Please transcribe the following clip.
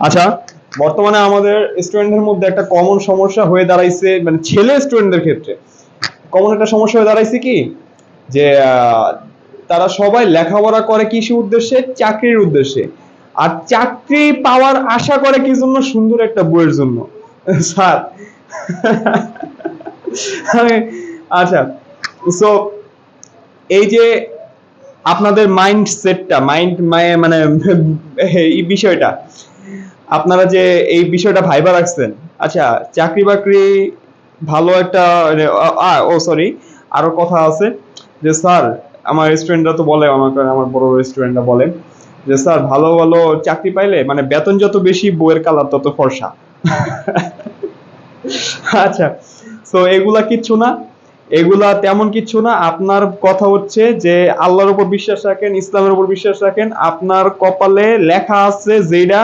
আচ্ছা, বর্তমানে আমাদের স্টুডেন্টদের মধ্যে একটা কমন সমস্যা হয়ে দাঁড়াইছে, মানে ছেলে স্টুডেন্টদের ক্ষেত্রে কমন একটা সমস্যা হয়ে দাঁড়াইছে কি, যে তারা সবাই লেখাপড়া করে কিসের উদ্দেশ্যে? চাকরির উদ্দেশ্যে। আর চাকরি পাওয়ার আশা করে কি জন্য? সুন্দর একটা বইয়ের জন্য। স্যার, আচ্ছা, সো এই যে আপনাদের মাইন্ড সেটটা, মানে এই বিষয়টা, আপনারা যে এই বিষয়টা ভাইবা রাখছেন, আচ্ছা, চাকরি বাকরি ভালো একটা, ও সরি, আরো কথা আছে যে স্যার, আমার স্টুডেন্টরা তো বলে, আমাকে আমার বড় বড় স্টুডেন্টরা বলে যে স্যার, ভালো ভালো চাকরি পাইলে মানে বেতন যত বেশি বইয়ের কালার তত ফর্সা। আচ্ছা, তো এগুলা কিচ্ছু না, এগুলা তেমন কিচ্ছু না। আপনার কথা হচ্ছে যে আল্লাহর উপর বিশ্বাস রাখেন, ইসলামের উপর বিশ্বাস রাখেন, আপনার কপালে লেখা আছে যেটা